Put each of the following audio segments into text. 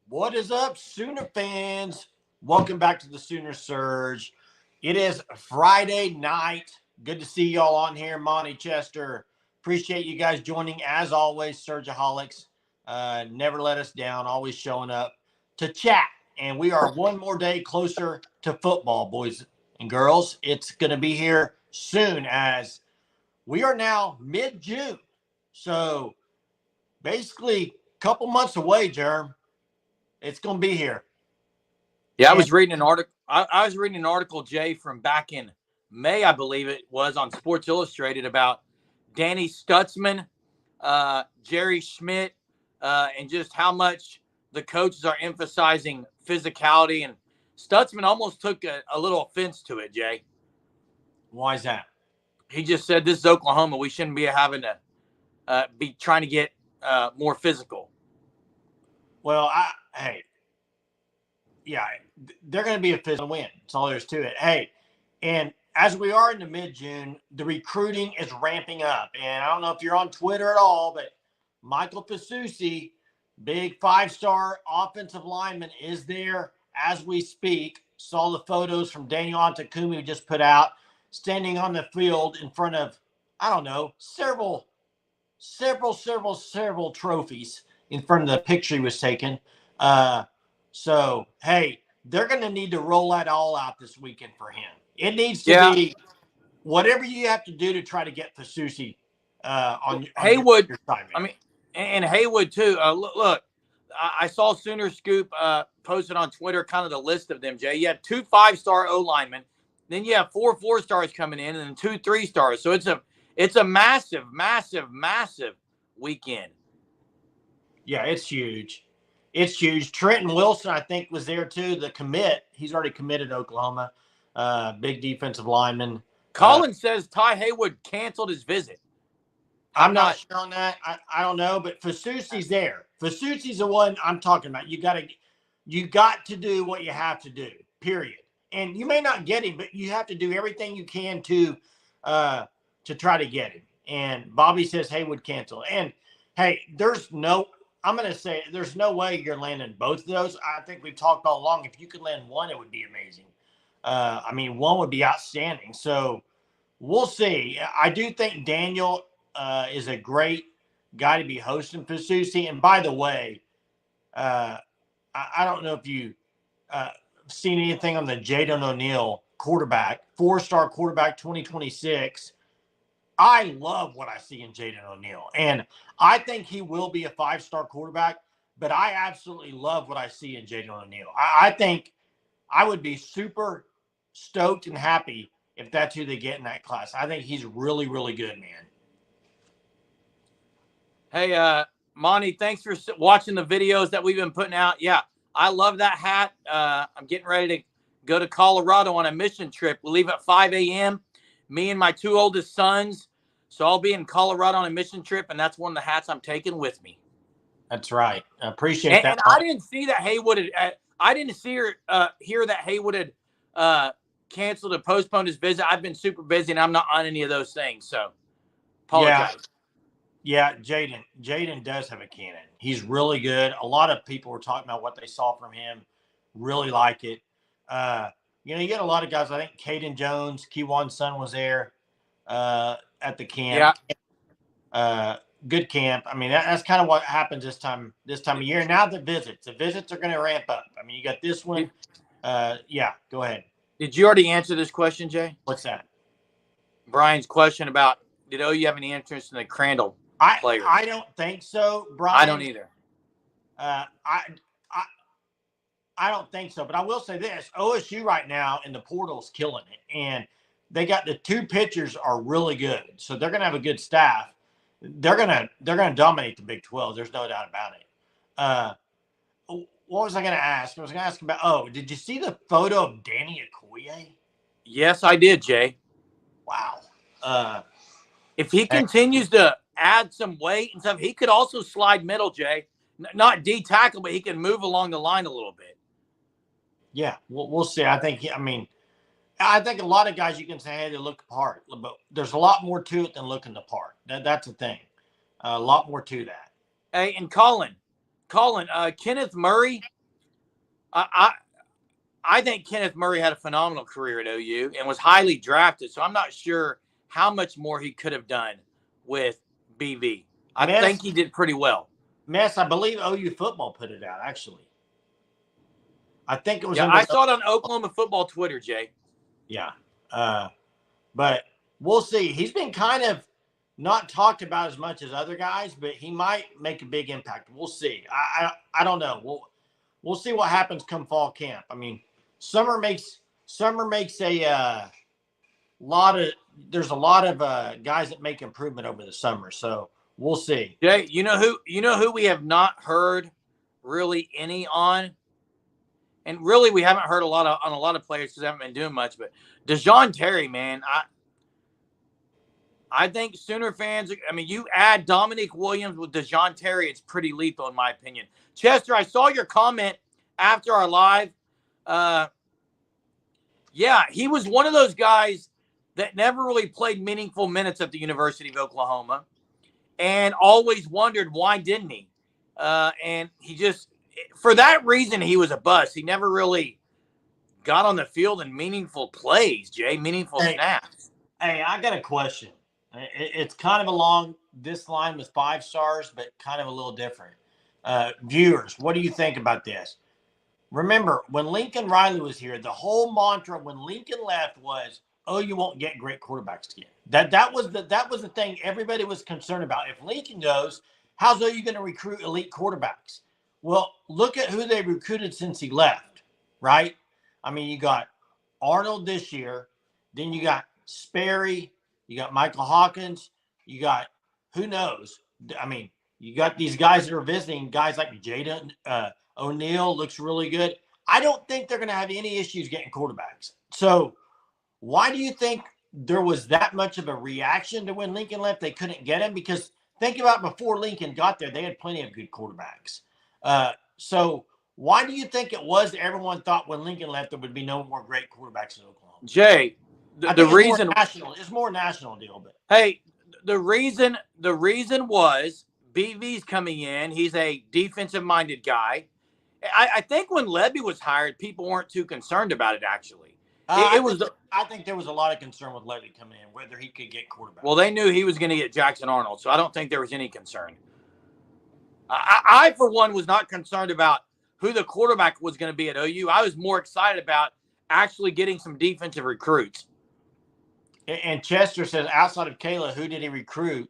What is up, Sooner fans? Welcome back to the Sooner Surge. It is Friday night. Good to see y'all on here, Monty Chester. Appreciate you guys joining. As always, Surgeaholics. Never let us down, always showing up to chat. And we are one more day closer to football, boys and girls. It's going to be here soon as we are now mid-June. So basically, a couple months away, Jerm. It's going to be here. Yeah, I was reading an article. I was reading an article, Jay, from back in May, I believe it was, on Sports Illustrated about Danny Stutzman, Jerry Schmidt, and just how much the coaches are emphasizing physicality. And Stutzman almost took a little offense to it, Jay. Why is that? He just said, "This is Oklahoma. We shouldn't be having to be trying to get more physical." Well, they're going to be a physical win. That's all there is to it. Hey, and as we are in the mid-June, the recruiting is ramping up. And I don't know if you're on Twitter at all, but Michael Fasusi, big five-star offensive lineman, is there as we speak. Saw the photos from Daniel Antakumi who just put out, standing on the field in front of, I don't know, several trophies in front of the picture he was taking. So, hey, they're going to need to roll that all out this weekend for him. It needs to be whatever you have to do to try to get Fasusi on Haywood. Your side, I mean, and Haywood too. Look, I saw Sooner Scoop posted on Twitter kind of the list of them, Jay. You have 2 5-star O linemen, then you have 4 4-stars coming in, and then 2 3-stars. So it's a massive weekend. Yeah, it's huge. It's huge. Trenton Wilson, I think, was there too. The commit. He's already committed to Oklahoma. Big defensive lineman. Colin says Ty Haywood canceled his visit. I'm not sure on that. I don't know, but Fasusi's there. Fasusi's the one I'm talking about. You got to do what you have to do, period. And you may not get him, but you have to do everything you can to try to get him. And Bobby says Haywood cancel. And hey, I'm going to say there's no way you're landing both of those. I think we've talked all along. If you could land one, it would be amazing. One would be outstanding. So we'll see. I do think Daniel is a great guy to be hosting Fasusi. And by the way, I don't know if you seen anything on the Jaden O'Neal quarterback, 4-star quarterback 2026. I love what I see in Jaden O'Neal. And I think he will be a 5-star quarterback, but I absolutely love what I see in Jaden O'Neal. I think I would be super stoked and happy if that's who they get in that class. I think he's really, really good, man. Hey, Monty, thanks for watching the videos that we've been putting out. Yeah, I love that hat. I'm getting ready to go to Colorado on a mission trip. We leave at 5 a.m., me and my 2 oldest sons. So I'll be in Colorado on a mission trip, and that's one of the hats I'm taking with me. That's right. I appreciate that. And I didn't see that Haywood I didn't hear that Haywood had canceled or postponed his visit. I've been super busy, and I'm not on any of those things. So apologize. Yeah, Jaden does have a cannon. He's really good. A lot of people were talking about what they saw from him. Really like it. You got a lot of guys. I think Caden Jones, Keywan's son, was there at the camp. Yeah. Good camp. I mean, that's kind of what happens this time of year. Now the visits are going to ramp up. I mean, you got this one. Yeah, go ahead. Did you already answer this question, Jay? What's that? Brian's question about did OU have any interest in the Crandall player? I don't think so, Brian. I don't either. I don't think so, but I will say this: OSU right now in the portal is killing it, and they got the 2 pitchers are really good, so they're going to have a good staff. They're gonna dominate the Big 12. There's no doubt about it. What was I going to ask? I was going to ask about. Did you see the photo of Danny Okoye? Yes, I did, Jay. Wow. If he continues to add some weight and stuff, he could also slide middle, Jay. Not D-tackle, but he can move along the line a little bit. Yeah, we'll see. I think a lot of guys you can say, hey, they look apart, but there's a lot more to it than looking the part. That's the thing. A lot more to that. Hey, and Colin, Kenneth Murray I think Kenneth Murray had a phenomenal career at OU and was highly drafted. So I'm not sure how much more he could have done with BV. I think he did pretty well. Mess, I believe OU football put it out, actually. I think it was. Yeah, I saw it on Oklahoma football Twitter, Jay. Yeah. But we'll see. He's been kind of not talked about as much as other guys, but he might make a big impact. We'll see. I don't know. We'll see what happens come fall camp. I mean, summer makes a lot of there's a lot of guys that make improvement over the summer. So we'll see. Jay, you know who we have not heard really any on, and really we haven't heard on a lot of players because they haven't been doing much. But Dejon Terry, man, I think Sooner fans. I mean, you add Dominic Williams with Dejon Terry, it's pretty lethal in my opinion. Chester, I saw your comment after our live. Yeah, he was one of those guys that never really played meaningful minutes at the University of Oklahoma, and always wondered why didn't he? And he just, for that reason, he was a bust. He never really got on the field in meaningful plays, Jay, meaningful snaps. Hey, I got a question. It's kind of along this line with 5 stars, but kind of a little different. Viewers, what do you think about this? Remember, when Lincoln Riley was here, the whole mantra when Lincoln left was, "Oh, you won't get great quarterbacks again." That was the thing everybody was concerned about. If Lincoln goes, how's OU going to recruit elite quarterbacks? Well, look at who they recruited since he left, right? I mean, you got Arnold this year, then you got Sperry, you got Michael Hawkins, you got who knows? I mean, you got these guys that are visiting, guys like Jaden O'Neal looks really good. I don't think they're going to have any issues getting quarterbacks. So why do you think there was that much of a reaction to when Lincoln left? They couldn't get him because think about before Lincoln got there, they had plenty of good quarterbacks. So why do you think it was that everyone thought when Lincoln left there would be no more great quarterbacks in Oklahoma? Jay, the reason it's more national deal, but hey, the reason was BV's coming in. He's a defensive minded guy. I think when Lebby was hired, people weren't too concerned about it. Actually, I think there was a lot of concern with Lebby coming in, whether he could get quarterback. Well, they knew he was going to get Jackson Arnold, so I don't think there was any concern. I for one, was not concerned about who the quarterback was going to be at OU. I was more excited about actually getting some defensive recruits. And Chester says, outside of Kayla, who did he recruit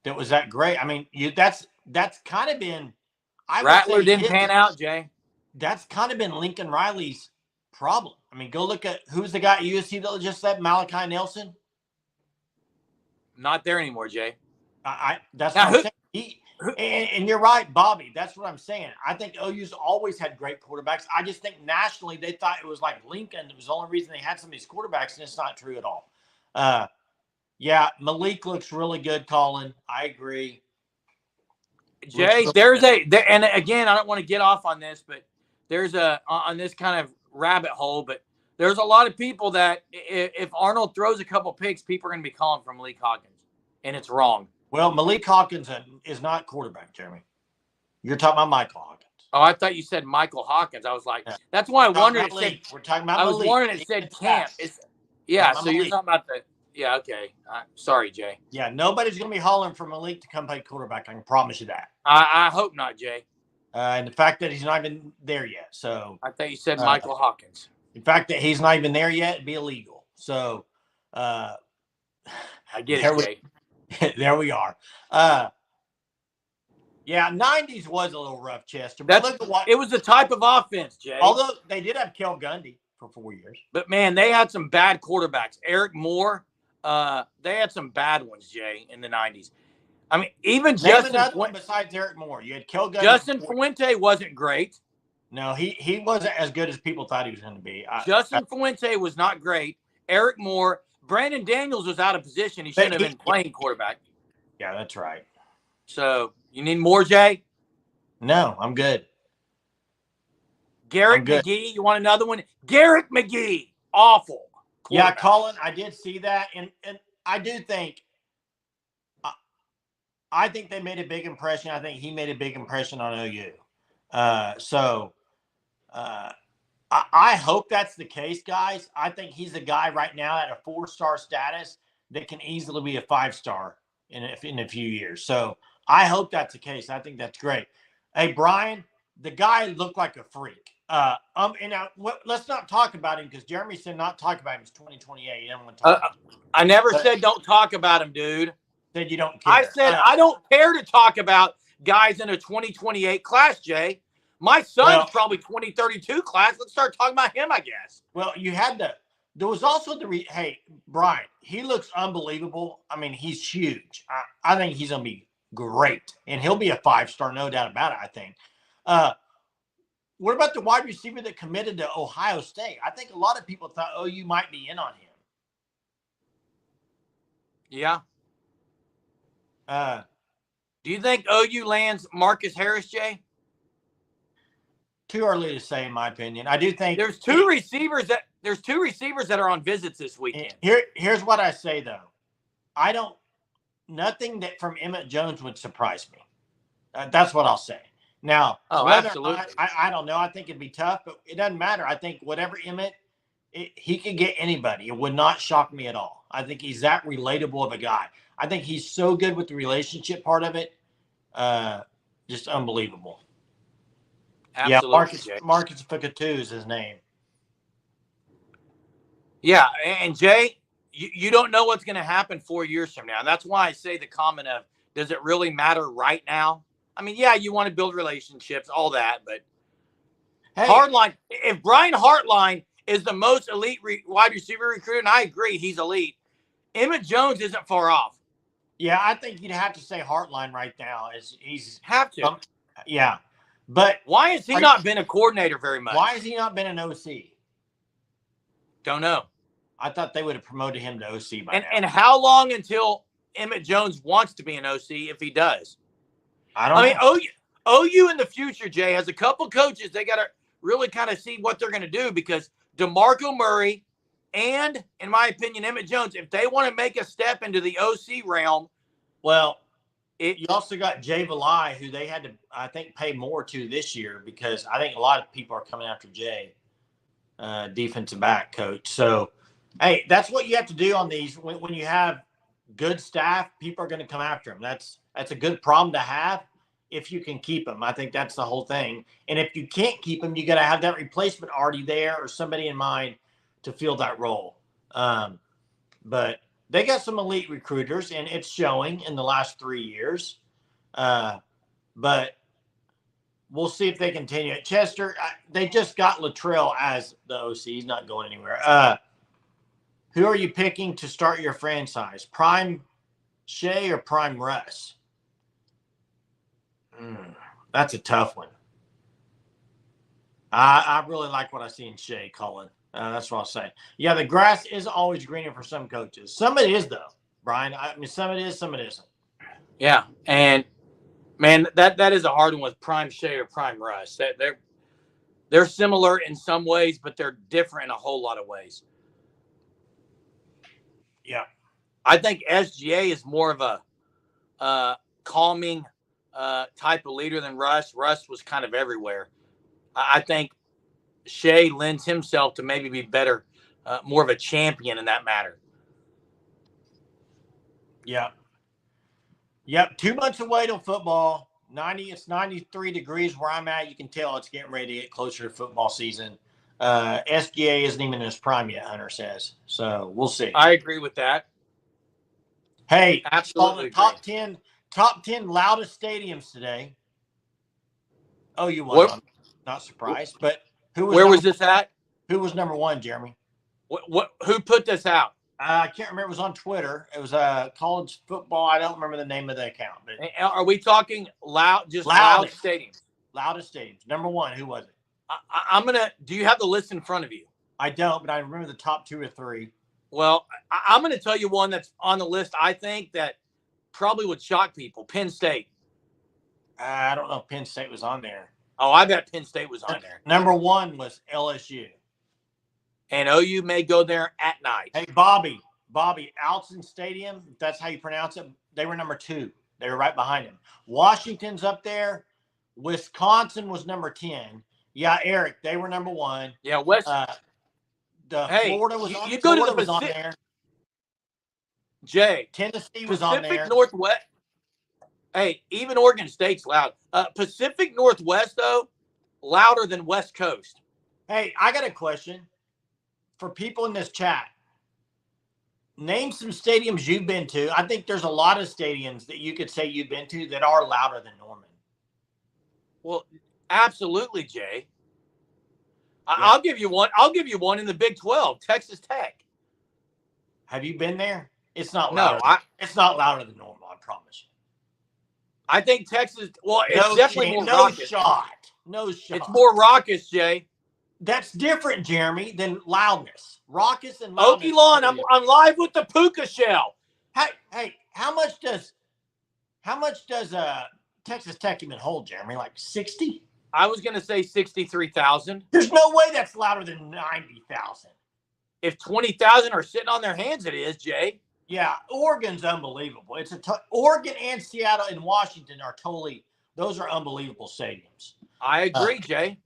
that was that great? I mean, that's kind of been. Rattler didn't pan out, Jay. That's kind of been Lincoln Riley's problem. I mean, go look at who's the guy at USC that just left, Malachi Nelson. Not there anymore, Jay. That's what I'm saying. And you're right, Bobby. That's what I'm saying. I think OU's always had great quarterbacks. I just think nationally they thought it was like Lincoln. It was the only reason they had some of these quarterbacks, and it's not true at all. Yeah, Malik looks really good, Colin. I agree. Jay, and again, I don't want to get off on this, but there's on this kind of rabbit hole, but there's a lot of people that if Arnold throws a couple picks, people are going to be calling for Malik Hawkins, and it's wrong. Well, Malik Hawkins is not quarterback, Jeremy. You're talking about Michael Hawkins. Oh, I thought you said Michael Hawkins. I was like, that's why I wondered. We're talking about I was Malik. wondering it said Camp. Yeah, so you're talking about the. Yeah, okay. Sorry, Jay. Yeah, nobody's going to be hollering for Malik to come play quarterback. I can promise you that. I hope not, Jay. And the fact that he's not even there yet. So I thought you said Michael Hawkins. The fact that he's not even there yet would be illegal. So I get it, Jay. There we are. Yeah, 90s was a little rough, Chester. It was the type of offense, Jay. Although they did have Kel Gundy for 4 years. But, man, they had some bad quarterbacks. Eric Moore, they had some bad ones, Jay, in the 90s. I mean, even Justin Fuente, besides Eric Moore, you had Kel Gundy. Justin Fuente wasn't great. No, he wasn't as good as people thought he was going to be. Justin Fuente was not great. Eric Moore. Brandon Daniels was out of position. He shouldn't have been playing quarterback. Yeah, that's right. So, you need more, Jay? No, I'm good. Garrett McGee, you want another one? Garrett McGee, awful. Yeah, Colin, I did see that, and I do think I think they made a big impression. I think he made a big impression on OU. I hope that's the case, guys. I think he's a guy right now at a 4-star status that can easily be a 5-star in a few years. So I hope that's the case. I think that's great. Hey, Brian, the guy looked like a freak. And now let's not talk about him because Jeremy said not talk about him. It's 2028. He doesn't want to talk about him. I never said don't talk about him, dude. Said you don't care. I said I don't care to talk about guys in a 2028 class, Jay. My son's probably 2032 class. Let's start talking about him, I guess. Well, there was also hey, Brian, he looks unbelievable. I mean, he's huge. I think he's going to be great. And he'll be a 5-star, no doubt about it, I think. What about the wide receiver that committed to Ohio State? I think a lot of people thought OU might be in on him. Yeah. Do you think OU lands Marcus Harris, Jay? Too early to say, in my opinion. I do think there's two receivers that are on visits this weekend. Here's what I say though. Nothing that from Emmett Jones would surprise me. That's what I'll say. Now, absolutely. I don't know. I think it'd be tough, but it doesn't matter. I think whatever Emmett, he could get anybody. It would not shock me at all. I think he's that relatable of a guy. I think he's so good with the relationship part of it. Just unbelievable. Absolutely, yeah, Marcus Ficatu is his name. Yeah, and Jay, you don't know what's going to happen 4 years from now. And that's why I say the comment of, does it really matter right now? I mean, yeah, you want to build relationships, all that, but hey, Hartline, if Brian Hartline is the most elite wide receiver recruiter, and I agree, he's elite, Emmett Jones isn't far off. Yeah, I think you'd have to say Hartline right now. He's have to. Yeah. But why has he not been a coordinator very much? Why has he not been an OC? Don't know. I thought they would have promoted him to OC by now. And how long until Emmett Jones wants to be an OC if he does? I mean, OU in the future, Jay, has a couple coaches. They got to really kind of see what they're going to do because DeMarco Murray and, in my opinion, Emmett Jones, if they want to make a step into the OC realm, well, you also got Jay Valai, who they had to, I think, pay more to this year because I think a lot of people are coming after Jay, defensive back coach. So, hey, that's what you have to do on these. When you have good staff, people are going to come after them. That's a good problem to have if you can keep them. I think that's the whole thing. And if you can't keep them, you got to have that replacement already there or somebody in mind to fill that role. But they got some elite recruiters, and it's showing in the last 3 years. But we'll see if they continue. At Chester, they just got Luttrell as the OC. He's not going anywhere. Who are you picking to start your franchise? Prime Shea or Prime Russ? That's a tough one. I really like what I see in Shea, Colin. That's what I'll say. Yeah, the grass is always greener for some coaches. Some it is, though, Brian. I mean, some it is, some it isn't. Yeah, and, man, that is a hard one with Prime Shea or Prime Russ. They're similar in some ways, but they're different in a whole lot of ways. Yeah. I think SGA is more of a calming type of leader than Russ. Russ was kind of everywhere. I think Shea lends himself to maybe be better, more of a champion in that matter. Yeah. Yep. 2 months away till football. It's 93 degrees where I'm at. You can tell it's getting ready to get closer to football season. SGA isn't even in his prime yet, Hunter says. So we'll see. I agree with that. Hey, absolutely. Top 10 loudest stadiums today. Oh, you won. Not surprised, but where was this at? Who was number one, Jeremy? Who put this out? I can't remember. It was on Twitter. It was college football. I don't remember the name of the account. But are we talking loud stadiums? Loudest stadiums. Number one. Who was it? I'm gonna. Do you have the list in front of you? I don't, but I remember the top 2 or 3. Well, I'm going to tell you one that's on the list. I think that probably would shock people. Penn State. I don't know if Penn State was on there. Oh, I bet Penn State was on there. Number 1 was LSU. And OU may go there at night. Hey, Bobby, Alton Stadium, if that's how you pronounce it, they were number 2. They were right behind him. Washington's up there. Wisconsin was number 10. Yeah, Eric, they were number one. Yeah, West. Florida was on. You go Florida to the was on Pacific. there. Jay, Tennessee was on Pacific there. Northwest. Hey, even Oregon State's loud. Pacific Northwest though, louder than West Coast. Hey, I got a question for people in this chat. Name some stadiums you've been to. I think there's a lot of stadiums that you could say you've been to that are louder than Norman. Well, absolutely, Jay. Yeah. I'll give you one. I'll give you one in the Big 12, Texas Tech. Have you been there? It's not louder. No, it's not louder than Norman, I promise you. I think Texas. Well, it's definitely more raucous. No shot. It's more raucous, Jay. That's different, Jeremy, than loudness. Raucous and loudness. Okie Lawn, I'm live with the Puka Shell. Hey, how much does Texas Tech even hold, Jeremy? Like 60? I was gonna say 63,000. There's no way that's louder than 90,000. If 20,000 are sitting on their hands, it is, Jay. Yeah, Oregon's unbelievable. It's Oregon and Seattle and Washington are those are unbelievable stadiums. I agree, Jay.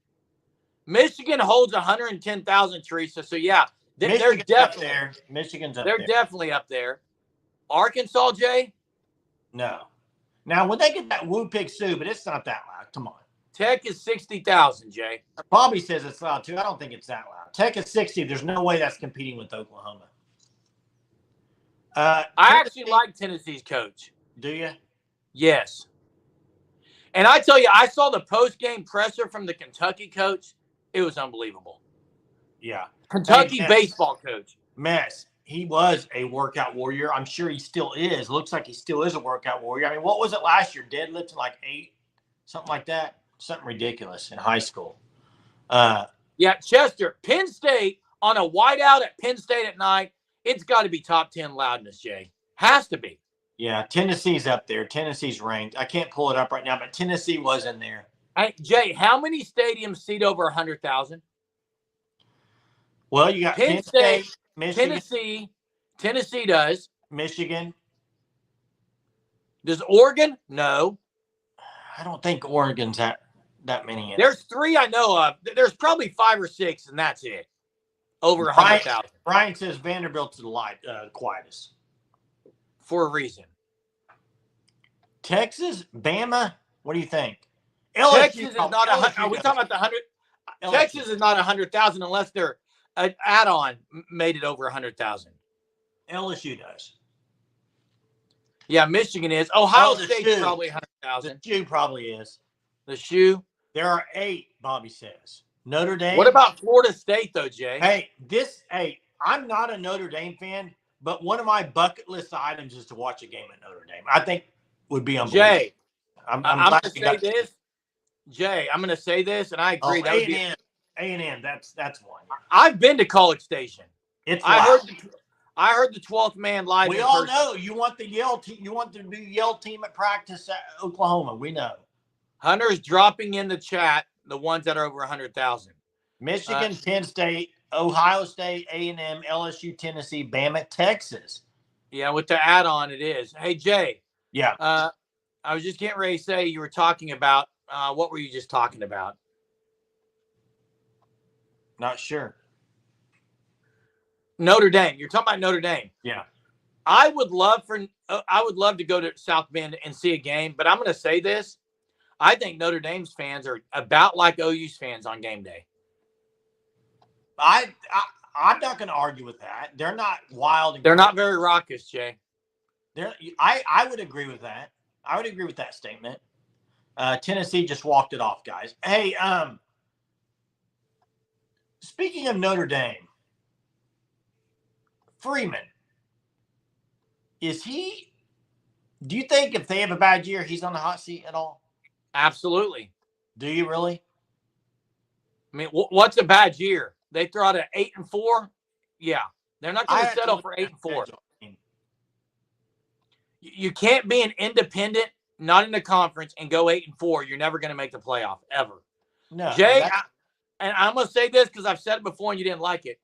Michigan holds 110,000, Teresa. So yeah, they're definitely up there. Michigan's up there. They're definitely up there. Arkansas, Jay? No. Now when they get that Woo Pig Sue, but it's not that loud. Come on. Tech is 60,000, Jay. Bobby says it's loud too. I don't think it's that loud. Tech is 60. There's no way that's competing with Oklahoma. I actually like Tennessee's coach. Do you? Yes. And I tell you, I saw the post-game presser from the Kentucky coach. It was unbelievable. Yeah. Kentucky baseball coach. Mess. He was a workout warrior. I'm sure he still is. Looks like he still is a workout warrior. I mean, what was it last year? Deadlifting like 8, something like that. Something ridiculous in high school. Yeah, Chester, Penn State on a whiteout at Penn State at night. It's got to be top 10 loudness, Jay. Has to be. Yeah, Tennessee's up there. Tennessee's ranked. I can't pull it up right now, but Tennessee was in there. Hey, Jay, how many stadiums seat over 100,000? Well, you got Penn State, Michigan. Tennessee does. Michigan. Does Oregon? No. I don't think Oregon's that many in. There's 3 I know of. There's probably 5 or 6, and that's it. Over 100,000. Brian says Vanderbilt's the quietest. For a reason. Texas, Bama, what do you think? Texas is not 100. Are we talking about the 100? Texas is not 100,000 unless their add-on made it over 100,000. LSU does. Yeah, Michigan is. Ohio State's probably 100,000. The shoe probably is. The shoe. There are 8, Bobby says. Notre Dame. What about Florida State, though, Jay? Hey, I'm not a Notre Dame fan, but one of my bucket list items is to watch a game at Notre Dame. I think would be unbelievable. Jay, I'm going to say this. Jay, I'm going to say this, and I agree. That would be A&M. That's one. I've been to College Station. I heard the 12th man live. We all know you want the Yale team. You want the new Yale team at practice at Oklahoma. We know. Hunter's dropping in the chat the ones that are over 100,000. Michigan, Penn State, Ohio State, A&M, LSU, Tennessee, Bama, Texas. Yeah, with the add-on, it is. Hey, Jay. Yeah. I was just getting ready to say you were talking about what were you just talking about? Not sure. Notre Dame. You're talking about Notre Dame. Yeah. I would love to go to South Bend and see a game, but I'm going to say this. I think Notre Dame's fans are about like OU's fans on game day. I'm not going to argue with that. They're not wild. They're not very raucous, Jay. I would agree with that. I would agree with that statement. Tennessee just walked it off, guys. Hey, speaking of Notre Dame, Freeman, do you think if they have a bad year, he's on the hot seat at all? Absolutely. Do you really? I mean, what's a bad year? They throw out an 8-4. Yeah, they're not going to settle for 8-4. You can't be an independent, not in the conference, and go 8-4. You're never going to make the playoff ever. No, Jay. And I'm going to say this because I've said it before and you didn't like it.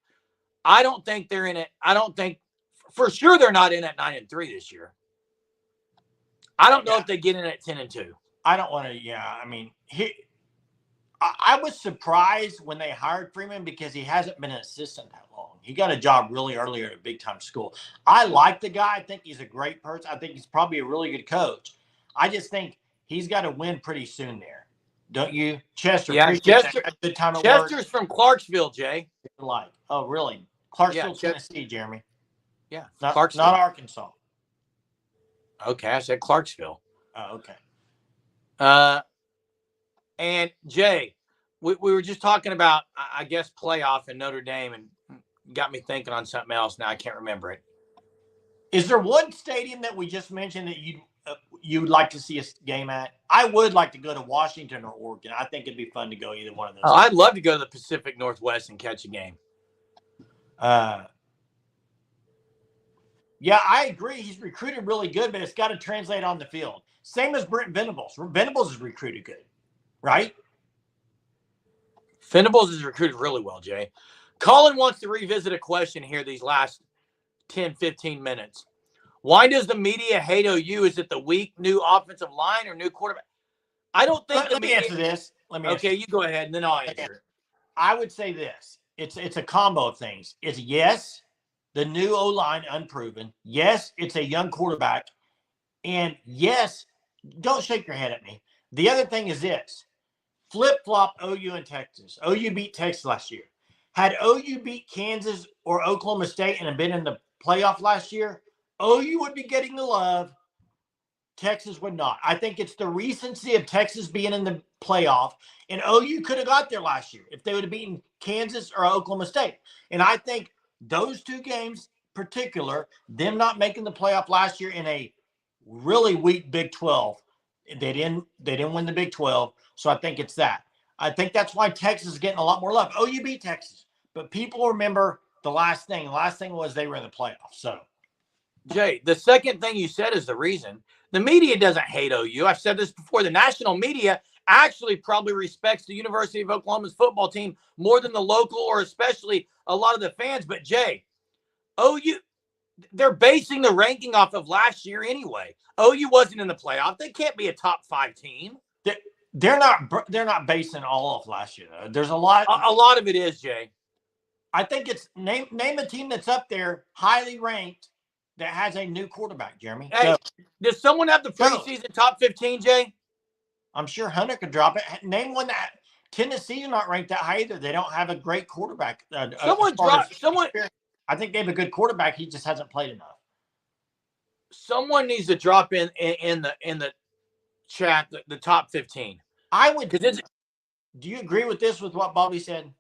I don't think they're in it. I don't think for sure they're not in at 9-3 this year. I don't know if they get in at 10-2. I don't want to. Yeah, I mean, I was surprised when they hired Freeman because he hasn't been an assistant that long. He got a job really earlier at a big time school. I like the guy. I think he's a great person. I think he's probably a really good coach. I just think he's got to win pretty soon there. Don't you? Chester, Yeah, appreciate Chester, that. Good time at Chester's work. from Clarksville, Jay. Like, oh, really? Clarksville, Yeah, Tennessee, Jeremy. Yeah, Not Clarksville. Not Arkansas. Okay, I said Clarksville. Oh, okay. And Jay, we were just talking about, I guess, playoff in Notre Dame, and got me thinking on something else. Now I can't remember it. Is there one stadium that we just mentioned that you'd like to see a game at? I would like to go to Washington or Oregon. I think it'd be fun to go either one of those. Oh, I'd love to go to the Pacific Northwest and catch a game. Yeah, I agree. He's recruited really good, but it's got to translate on the field. Same as Brent Venables. Venables is recruited good, right? Venables is recruited really well, Jay. Colin wants to revisit a question here these last 10, 15 minutes. Why does the media hate OU? Is it the weak new offensive line or new quarterback? I don't think Let me answer this. Okay, you go ahead, and then I'll answer it. I would say this. It's a combo of things. It's yes, the new O-line unproven. Yes, it's a young quarterback. And yes, don't shake your head at me. The other thing is this. Flip-flop OU and Texas. OU beat Texas last year. Had OU beat Kansas or Oklahoma State and had been in the playoff last year, OU would be getting the love. Texas would not. I think it's the recency of Texas being in the playoff, and OU could have got there last year if they would have beaten Kansas or Oklahoma State. And I think those two games, particular, them not making the playoff last year in a really weak Big 12, they didn't win the Big 12. So I think it's that. I think that's why Texas is getting a lot more love. OU beat Texas, but people remember the last thing. The last thing was they were in the playoffs. So, Jay, the second thing you said is the reason. The media doesn't hate OU. I've said this before. The national media actually probably respects the University of Oklahoma's football team more than the local or especially a lot of the fans. But, Jay, OU, they're basing the ranking off of last year anyway. OU wasn't in the playoff. They can't be a top 5 team. They're not basing all of last year, though. There's a lot of it is, Jay. I think it's name a team that's up there highly ranked that has a new quarterback, Jeremy. Hey, does someone have the preseason top 15, Jay? I'm sure Hunter could drop it. Name one that Tennessee's not ranked that high either. They don't have a great quarterback. Someone. I think they have a good quarterback. He just hasn't played enough. Someone needs to drop in the chat the top 15. I would. Do you agree with this? With what Bobby said?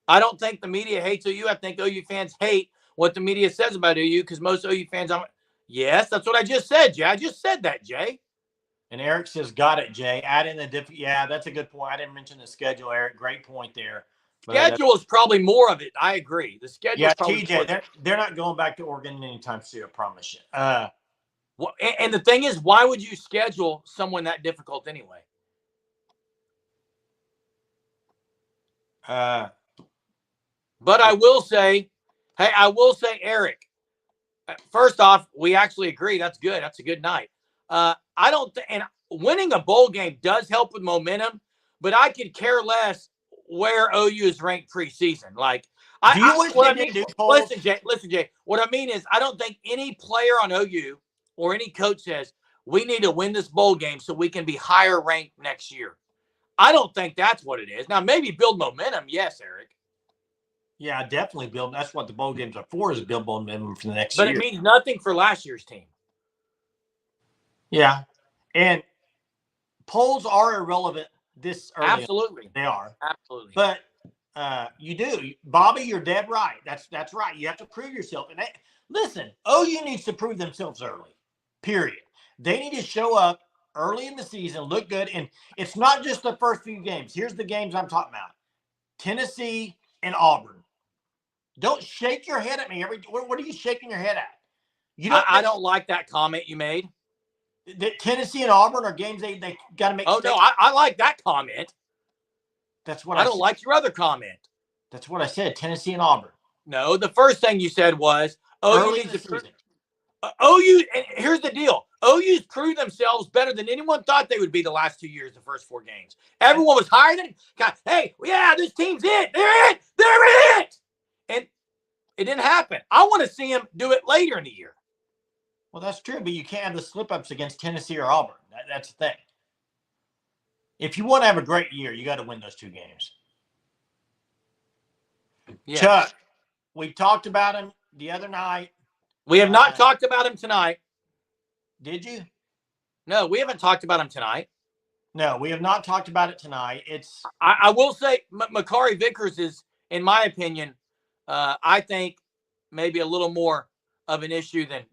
I don't think the media hates OU. I think OU fans hate what the media says about OU because most OU fans. Yes, that's what I just said, Jay. I just said that, Jay. And Eric says, "Got it, Jay." Add in the yeah, that's a good point. I didn't mention the schedule, Eric. Great point there. Schedule is probably more of it. I agree. The schedule. Yeah, TJ, they're not going back to Oregon anytime soon. I promise you. Well, and the thing is, why would you schedule someone that difficult anyway? But I will say, Eric, first off, we actually agree. That's good. That's a good night. I don't think, and winning a bowl game does help with momentum, but I could care less where OU is ranked preseason. Like, listen, Jay, what I mean is I don't think any player on OU or any coach says we need to win this bowl game so we can be higher ranked next year. I don't think that's what it is. Now, maybe build momentum. Yes, Eric. Yeah, definitely build. That's what the bowl games are for, is build momentum for the next year. But it means nothing for last year's team. Yeah. And polls are irrelevant this early. Absolutely. They are. Absolutely. But you do. Bobby, you're dead right. That's right. You have to prove yourself. And listen, OU needs to prove themselves early, period. They need to show up early in the season, look good. And it's not just the first few games. Here's the games I'm talking about. Tennessee and Auburn. Don't shake your head at me. What are you shaking your head at? I don't like that comment you made. The Tennessee and Auburn are games they got to make. Oh, no, I like that comment. That's what I don't like your other comment. That's what I said, Tennessee and Auburn. No, the first thing you said was, OU OU, and here's the deal. OU's proved themselves better than anyone thought they would be the last 2 years, the first 4 games. Everyone was higher than, hey, yeah, this team's it. They're it. They're it. And it didn't happen. I want to see them do it later in the year. Well, that's true, but you can't have the slip-ups against Tennessee or Auburn. That's the thing. If you want to have a great year, you got to win those 2 games. Yeah. Chuck, we talked about him the other night. We have not talked about him tonight. Did you? No, we haven't talked about him tonight. No, we have not talked about it tonight. I will say Makari Vickers is, in my opinion, I think maybe a little more of an issue than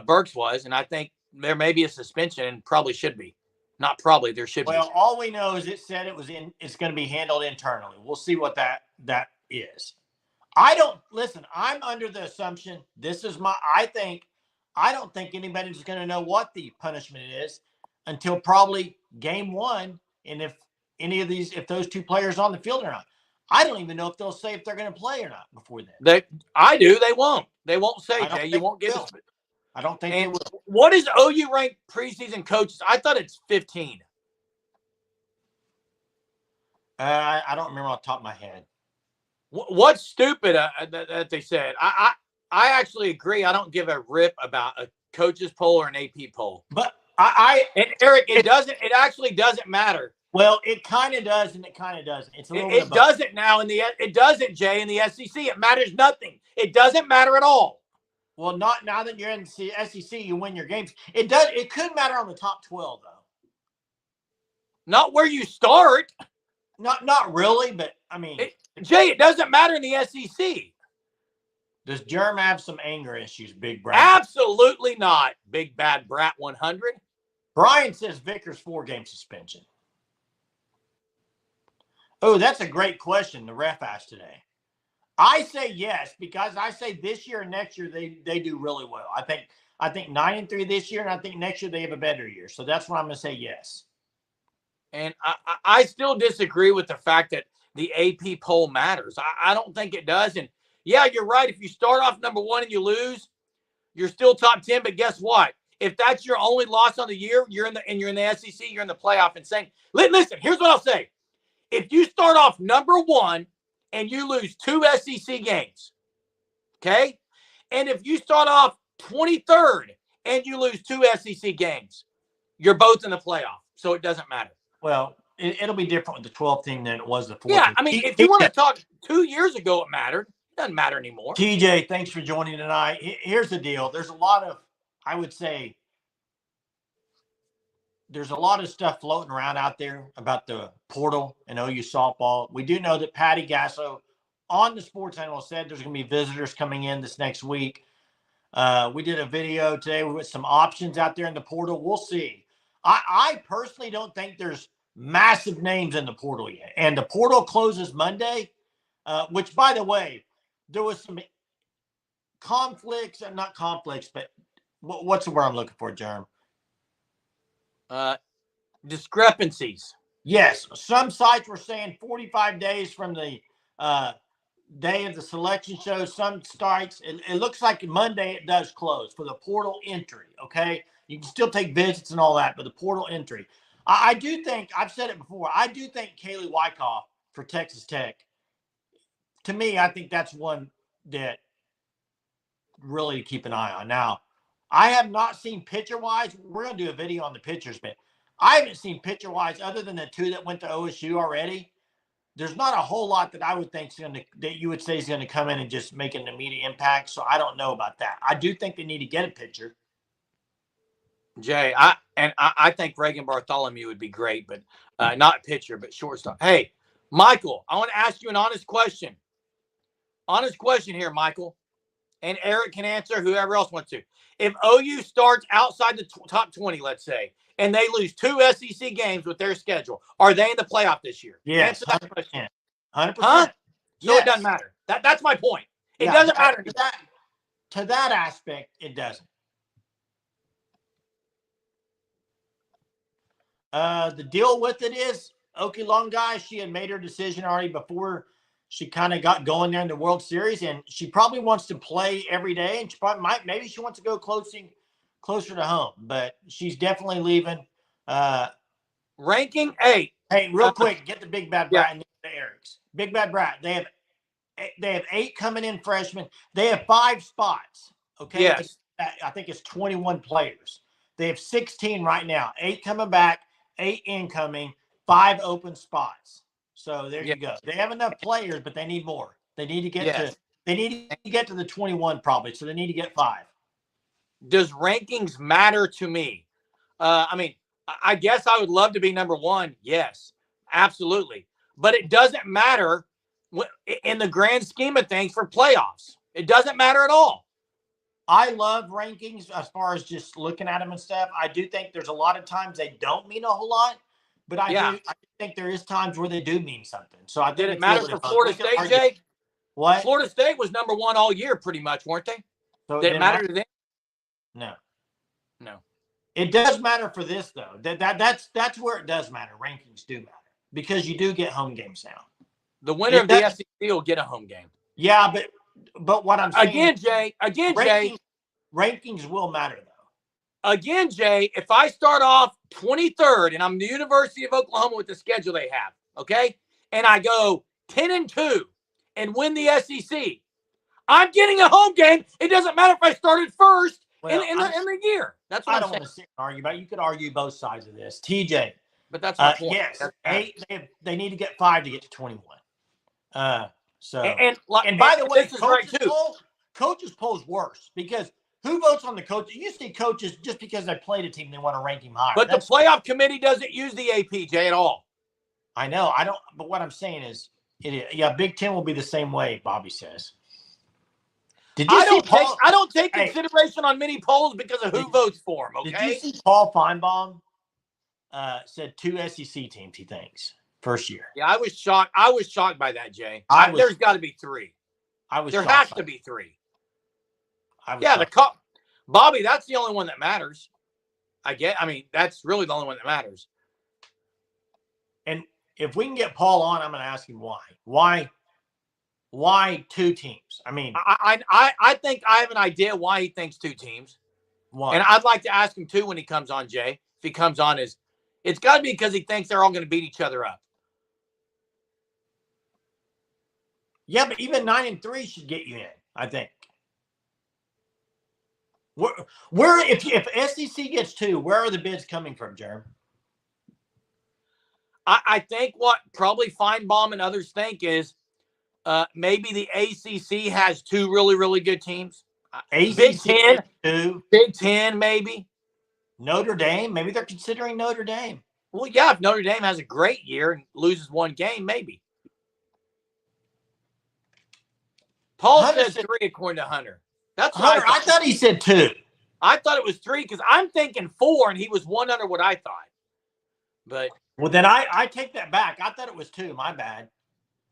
Burks was, and I think there may be a suspension and probably should be. Not probably, there should be. Well, all we know is it said it's going to be handled internally. We'll see what that is. I'm under the assumption I don't think anybody's going to know what the punishment is until probably game 1. And if those 2 players are on the field or not, I don't even know if they'll say if they're going to play or not before then. I do. They won't. They won't say, Jay. You won't give us. I don't think they will. What is OU ranked preseason coaches? I thought it's 15. I don't remember off the top of my head. What's stupid that they said? I actually agree. I don't give a rip about a coaches poll or an AP poll. But and Eric, it actually doesn't matter. Well, it kind of does, and it kind of doesn't. It's a little bit. It doesn't now it doesn't, Jay, in the SEC. It matters nothing. It doesn't matter at all. Well, not now that you're in the SEC, you win your games. It does. It could matter on the top 12 though. Not where you start. Not really, but I mean, Jay, it doesn't matter in the SEC. Does Germ have some anger issues, Big Brat? Absolutely not, Big Bad Brat 100. Brian says Vickers 4-game suspension. Oh, that's a great question the ref asked today. I say yes, because I say this year and next year they do really well. I think 9-3 this year, and I think next year they have a better year. So that's why I'm going to say yes. And I still disagree with the fact that the AP poll matters. I don't think it does. And yeah, you're right. If you start off number 1 and you lose, you're still top 10. But guess what? If that's your only loss on the year, you're in the SEC, you're in the playoff. And saying, listen, here's what I'll say. If you start off number 1 and you lose 2 SEC games, okay? And if you start off 23rd and you lose 2 SEC games, you're both in the playoff. So it doesn't matter. Well, it'll be different with the 12th team than it was the 14th. Yeah, I mean, if you want to talk 2 years ago, it mattered. It doesn't matter anymore. TJ, thanks for joining tonight. Here's the deal. There's a lot of, I would say, there's a lot of stuff floating around out there about the portal and OU softball. We do know that Patty Gasso on the Sports Animal said there's going to be visitors coming in this next week. We did a video today with some options out there in the portal. We'll see. I personally don't think there's massive names in the portal yet. And the portal closes Monday, which, by the way, there was some conflicts, not conflicts, but what's the word I'm looking for, Jerm? Discrepancies. Yes. Some sites were saying 45 days from the day of the selection show. Some sites, it looks like Monday it does close for the portal entry, okay? You can still take visits and all that, but the portal entry. I do think, I've said it before, I do think Kaylee Wyckoff for Texas Tech, to me, I think that's one that really to keep an eye on. Now, I have not seen pitcher-wise. We're going to do a video on the pitchers, but I haven't seen pitcher-wise other than the 2 that went to OSU already. There's not a whole lot that I would think that you would say is going to come in and just make an immediate impact. So I don't know about that. I do think they need to get a pitcher. Jay, I think Reagan Bartholomew would be great, but not pitcher, but shortstop. Hey, Michael, I want to ask you an honest question. Honest question here, Michael. And Eric can answer, whoever else wants to. If OU starts outside the top 20, let's say, and they lose 2 SEC games with their schedule, are they in the playoff this year? Yes, answer that question. 100%. Huh? So yes. It doesn't matter. That's my point. It doesn't matter. To that aspect, it doesn't. The deal with it is, Okie Long guy, she had made her decision already before she kind of got going there in the World Series, and she probably wants to play every day, and maybe she wants to go closing closer to home, but she's definitely leaving. Ranking 8. Hey, real quick, get the Big Bad Brat and the Erics. Big Bad Brat. They have 8 coming in freshmen. They have 5 spots. Okay. Yes. I think it's 21 players. They have 16 right now. 8 coming back, 8 incoming, 5 open spots. So there you go. They have enough players, but they need more. They need to get to. They need to get to the 21 probably. So they need to get 5. Does rankings matter to me? I mean, I guess I would love to be number 1. Yes, absolutely. But it doesn't matter in the grand scheme of things for playoffs. It doesn't matter at all. I love rankings as far as just looking at them and stuff. I do think there's a lot of times they don't mean a whole lot, but I think there is times where they do mean something. So I think did it matter for Florida State, Jake? What? Florida State was number 1 all year, pretty much, weren't they? So did it matter to them? No. It does matter for this though. That's where it does matter. Rankings do matter because you do get home games now. The winner of the SEC will get a home game. Yeah, but what I'm saying again, Jay, rankings will matter though. Again, Jay, if I start off 23rd and I'm the University of Oklahoma with the schedule they have, okay, and I go 10-2 and win the SEC, I'm getting a home game. It doesn't matter if I started first in the year. That's what I don't want to sit and argue about it. You could argue both sides of this. TJ. But that's my point. Yes, 8. They need to get 5 to get to 21. So and by the way, this is right too. Coaches polls worse because who votes on the coach? You see coaches just because they played a team, they want to rank him higher. But the playoff committee doesn't use the AP, Jay, at all. I know. I don't. But what I'm saying is, Big Ten will be the same way. Bobby says. I don't take consideration on many polls because of who votes for them. Okay. Did you see Paul Feinbaum said 2 SEC teams he thinks first year? Yeah, I was shocked. I was shocked by that, Jay. There's got to be 3. There has to be 3. Bobby, that's the only one that matters. I mean, that's really the only one that matters. And if we can get Paul on, I'm going to ask him why. Why 2 teams? I mean, I think I have an idea why he thinks 2 teams. Why? And I'd like to ask him too when he comes on, Jay. If he comes on, it's got to be because he thinks they're all going to beat each other up. Yeah, but even 9-3 should get you in, I think. Where if SEC gets 2, where are the bids coming from, Jeremy? I think what probably Feinbaum and others think is maybe the ACC has 2 really, really good teams. Big Ten, 2. Big Ten, maybe. Notre Dame, maybe they're considering Notre Dame. Well, yeah, if Notre Dame has a great year and loses 1 game, maybe. Paul said 3 according to Hunter. That's what Hunter, I thought he said 2. I thought it was 3 because I'm thinking 4, and he was 1 under what I thought. But well, then I take that back. I thought it was 2. My bad.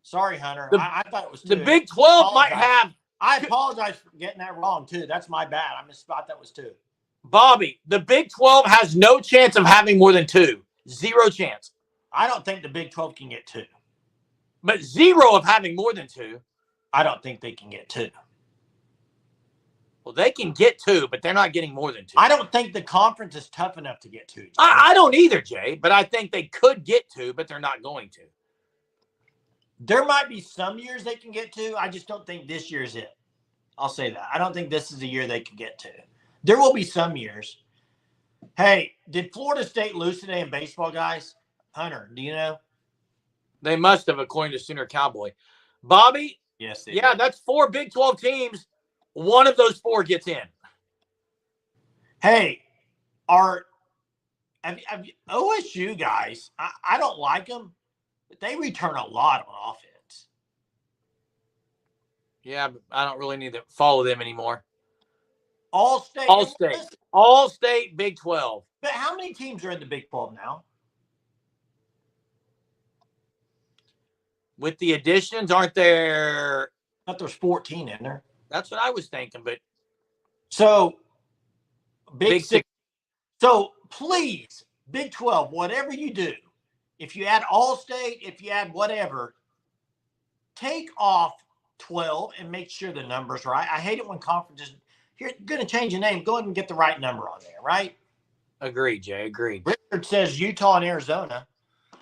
Sorry, Hunter. I thought it was 2. The Big 12 might have. I apologize for getting that wrong too. That's my bad. I misspot that was 2. Bobby, the Big 12 has no chance of having more than 2. 0 chance. I don't think the Big 12 can get 2. But 0 of having more than 2. I don't think they can get 2. Well, they can get 2, but they're not getting more than 2. I don't think the conference is tough enough to get 2. I don't either, Jay, but I think they could get 2, but they're not going to. There might be some years they can get 2. I just don't think this year is it. I'll say that. I don't think this is the year they can get 2. There will be some years. Hey, did Florida State lose today in baseball, guys? Hunter, do you know? They must have, according to Sooner Cowboy. Bobby? Yes. Yeah, that's 4 Big 12 teams. 1 of those 4 gets in. Hey, OSU guys, I don't like them, but they return a lot on offense. Yeah, but I don't really need to follow them anymore. All State, Big 12. But how many teams are in the Big 12 now? With the additions, aren't there? I thought there's 14 in there. That's what I was thinking, but so Big 6. So please, Big 12, whatever you do, if you add All-State, if you add whatever, take off 12 and make sure the number's right. I hate it when conferences you're going to change the name. Go ahead and get the right number on there, right? Agreed, Jay. Agreed. Richard says Utah and Arizona.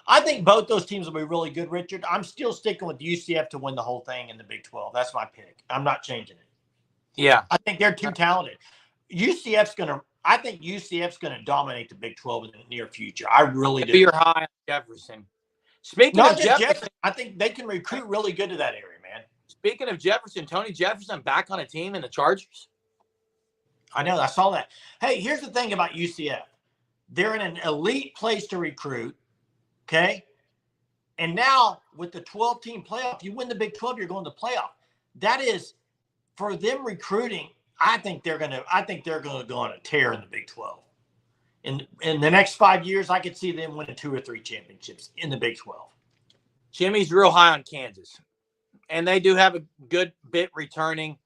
I think both those teams will be really good, Richard. I'm still sticking with UCF to win the whole thing in the Big 12. That's my pick. I'm not changing it. Yeah. I think they're too talented. I think UCF's going to dominate the Big 12 in the near future. I really do. You're high on Jefferson. Speaking of Jefferson, I think they can recruit really good to that area, man. Speaking of Jefferson, Tony Jefferson back on a team in the Chargers. I know. I saw that. Hey, here's the thing about UCF. They're in an elite place to recruit, okay? And now with the 12-team playoff, you win the Big 12, you're going to the playoff. That is, for them recruiting, I think they're going to go on a tear in the Big 12. In the next 5 years, I could see them winning 2 or 3 championships in the Big 12. Jimmy's real high on Kansas, and they do have a good bit returning.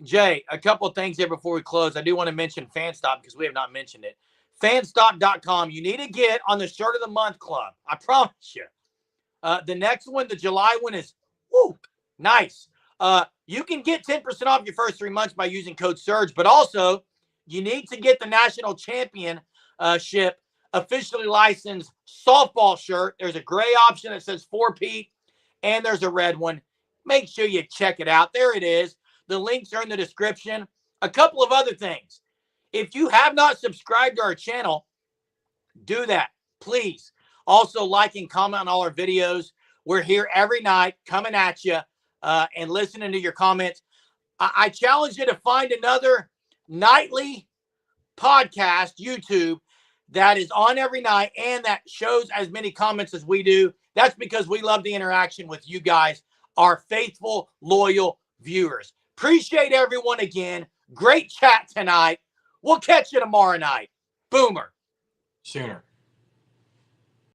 Jay, a couple of things here before we close. I do want to mention FanStop because we have not mentioned it. Fanstop.com. You need to get on the Shirt of the Month Club. I promise you. The next one, the July one, is nice. You can get 10% off your first 3 months by using code SURGE, but also you need to get the national championship officially licensed softball shirt. There's a gray option that says 4P, and there's a red one. Make sure you check it out. There it is. The links are in the description. A couple of other things. If you have not subscribed to our channel, do that, please. Also, like and comment on all our videos. We're here every night coming at you and listening to your comments. I challenge you to find another nightly podcast, YouTube, that is on every night and that shows as many comments as we do. That's because we love the interaction with you guys, our faithful, loyal viewers. Appreciate everyone again. Great chat tonight. We'll catch you tomorrow night. Boomer. Sooner.